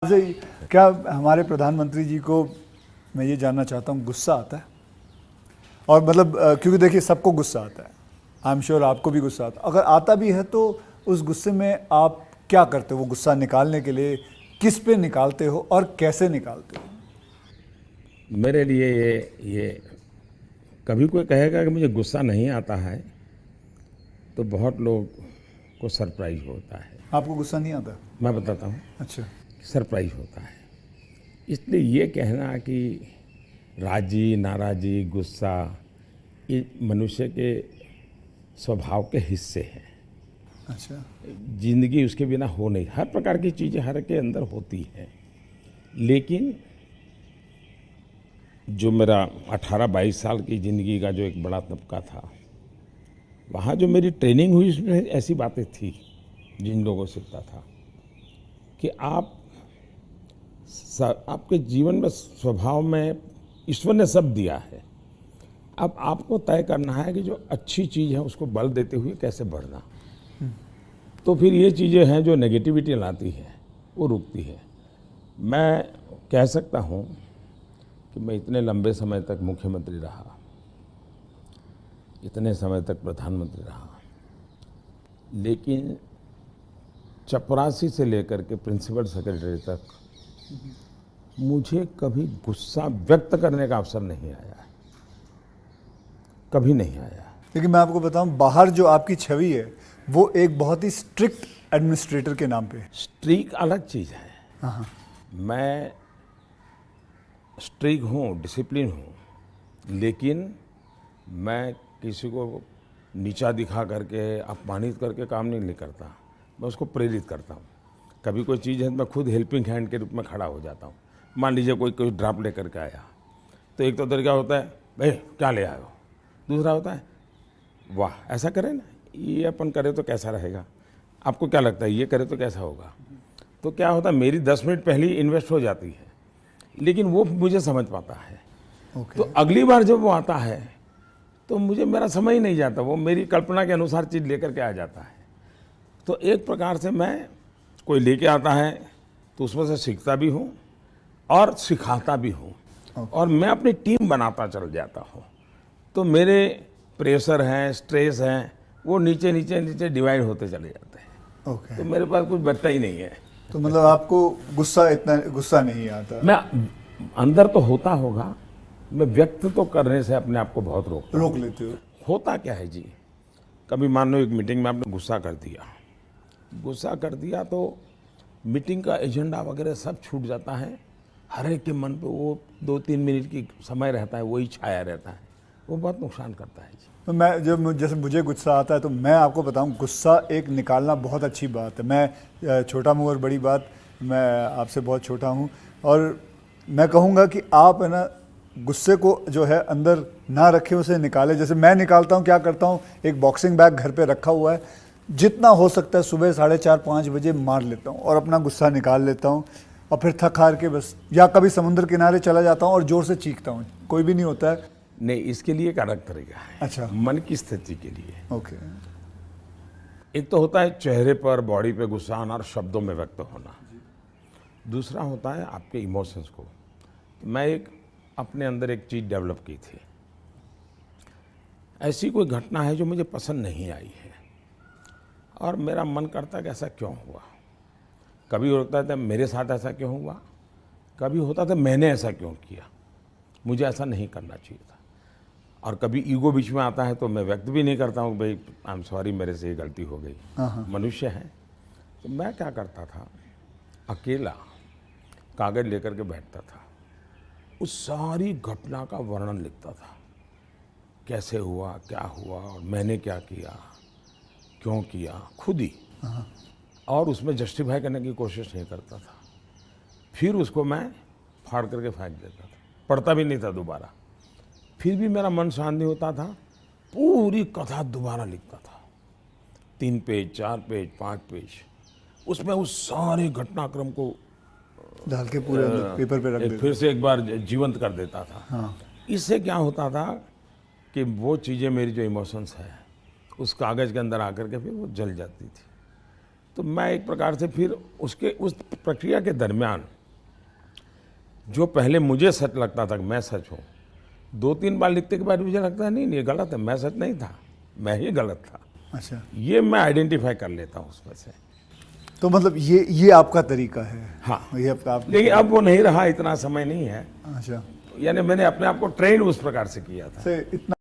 से क्या हमारे प्रधानमंत्री जी को मैं ये जानना चाहता हूँ, गुस्सा आता है? और मतलब क्योंकि देखिए सबको गुस्सा आता है, आई एम श्योर आपको भी गुस्सा आता है। अगर आता भी है तो उस गुस्से में आप क्या करते हो? वो गुस्सा निकालने के लिए किस पे निकालते हो और कैसे निकालते हो? मेरे लिए ये कभी कोई कहेगा कि मुझे गुस्सा नहीं आता है तो बहुत लोग को सरप्राइज होता है। आपको गुस्सा नहीं आता? मैं बताता हूँ, अच्छा। सरप्राइज होता है। इसलिए ये कहना कि राजी नाराजी गुस्सा ये मनुष्य के स्वभाव के हिस्से हैं। अच्छा। जिंदगी उसके बिना हो नहीं, हर प्रकार की चीज़ें हर के अंदर होती हैं। लेकिन जो मेरा 18-22 साल की ज़िंदगी का जो एक बड़ा तबका था, वहाँ जो मेरी ट्रेनिंग हुई उसमें ऐसी बातें थी जिन लोगों से सीखता था कि आपके जीवन में स्वभाव में ईश्वर ने सब दिया है। अब आपको तय करना है कि जो अच्छी चीज़ है उसको बल देते हुए कैसे बढ़ना। तो फिर ये चीज़ें हैं जो नेगेटिविटी लाती है वो रुकती है। मैं कह सकता हूँ कि मैं इतने लंबे समय तक मुख्यमंत्री रहा, इतने समय तक प्रधानमंत्री रहा, लेकिन चपरासी से लेकर के प्रिंसिपल सेक्रेटरी तक मुझे कभी गुस्सा व्यक्त करने का अवसर नहीं आया, कभी नहीं आया। लेकिन मैं आपको बताऊं, बाहर जो आपकी छवि है वो एक बहुत ही स्ट्रिक्ट एडमिनिस्ट्रेटर के नाम पे है। स्ट्रीक अलग चीज़ है। हाँ। मैं स्ट्रीक हूँ, डिसिप्लिन हूँ, लेकिन मैं किसी को नीचा दिखा करके अपमानित करके काम नहीं करता। मैं उसको प्रेरित करता हूँ। कभी कोई चीज़ है तो मैं खुद हेल्पिंग हैंड के रूप में खड़ा हो जाता हूँ। मान लीजिए कोई ड्राफ्ट लेकर के आया तो एक तो तरीका होता है, भाई क्या ले आए हो। दूसरा होता है, वाह ऐसा करें ना, ये अपन करे तो कैसा रहेगा, आपको क्या लगता है ये करे तो कैसा होगा। तो क्या होता है, मेरी 10 मिनट पहले ही इन्वेस्ट हो जाती है, लेकिन वो मुझे समझ पाता है। तो अगली बार जब वो आता है तो मुझे मेरा समय ही नहीं जाता, वो मेरी कल्पना के अनुसार चीज़ लेकर के आ जाता है। तो एक प्रकार से मैं कोई लेके आता है तो उसमें से सीखता भी हूँ और सिखाता भी हूँ, और मैं अपनी टीम बनाता चल जाता हूँ। तो मेरे प्रेशर हैं, स्ट्रेस हैं, वो नीचे नीचे नीचे डिवाइड होते चले जाते हैं। तो मेरे पास कुछ बचता ही नहीं है। तो मतलब आपको इतना गुस्सा नहीं आता? मैं अंदर तो होता होगा, मैं व्यक्त तो करने से अपने आप को बहुत रोक लेते हो? होता क्या है जी, कभी मान लो एक मीटिंग में आपने गुस्सा कर दिया तो मीटिंग का एजेंडा वगैरह सब छूट जाता है। हर एक के मन पे वो 2-3 मिनट की समय रहता है, वही छाया रहता है, वो बहुत नुकसान करता है जी। तो मैं जैसे मुझे गुस्सा आता है तो मैं आपको बताऊं, गुस्सा एक निकालना बहुत अच्छी बात है। मैं छोटा मुँह और बड़ी बात, मैं आपसे बहुत छोटा हूं, और मैं कहूंगा कि आप है ना गुस्से को जो है अंदर ना रखें, उसे निकालें। जैसे मैं निकालता हूं, क्या करता हूं, एक बॉक्सिंग बैग घर पे रखा हुआ है, जितना हो सकता है सुबह 4:30-5 बजे मार लेता हूं और अपना गुस्सा निकाल लेता हूं, और फिर थक हार के बस, या कभी समुद्र किनारे चला जाता हूं और जोर से चीखता हूं, कोई भी नहीं होता है। नहीं, इसके लिए एक अलग तरीका है। अच्छा। मन की स्थिति के लिए। ओके। एक तो होता है चेहरे पर, बॉडी पे गुस्सा आना और शब्दों में व्यक्त होना। दूसरा होता है आपके इमोशंस को। मैं अपने अंदर एक चीज़ डेवलप की थी। ऐसी कोई घटना है जो मुझे पसंद नहीं आई है और मेरा मन करता है कि ऐसा क्यों हुआ। कभी होता था मेरे साथ ऐसा क्यों हुआ, कभी होता था मैंने ऐसा क्यों किया, मुझे ऐसा नहीं करना चाहिए था। और कभी ईगो बीच में आता है तो मैं व्यक्त भी नहीं करता हूँ, भाई आई एम सॉरी, मेरे से ये गलती हो गई, मनुष्य है। तो मैं क्या करता था, अकेला कागज़ लेकर के बैठता था, उस सारी घटना का वर्णन लिखता था, कैसे हुआ, क्या हुआ और मैंने क्या किया, क्यों किया, खुद ही। और उसमें जस्टिफाई करने की कोशिश नहीं करता था। फिर उसको मैं फाड़ करके फेंक देता था, पढ़ता भी नहीं था दोबारा। फिर भी मेरा मन शांत नहीं होता था, पूरी कथा दोबारा लिखता था, 3 पेज, 4 पेज, 5 पेज, उसमें उस सारे घटनाक्रम को डाल के पूरे पेपर पे रख देता, फिर से एक बार जीवंत कर देता था। हाँ। इससे क्या होता था कि वो चीज़ें, मेरी जो इमोशंस है उस कागज़ के अंदर आकर के फिर वो जल जाती थी। तो मैं एक प्रकार से फिर उसके उस प्रक्रिया के दरमियान जो पहले मुझे सच लगता था कि मैं सच हूँ, 2-3 बार लिखते के बाद मुझे लगता है नहीं ये गलत है, मैं सच नहीं था, मैं ही गलत था। अच्छा, ये मैं आइडेंटिफाई कर लेता हूँ उसमें से। तो मतलब ये आपका तरीका है। हाँ, ये आप लेकिन अब वो नहीं रहा, इतना समय नहीं है। अच्छा, यानी मैंने अपने आप को ट्रेन उस प्रकार से किया था। से इतना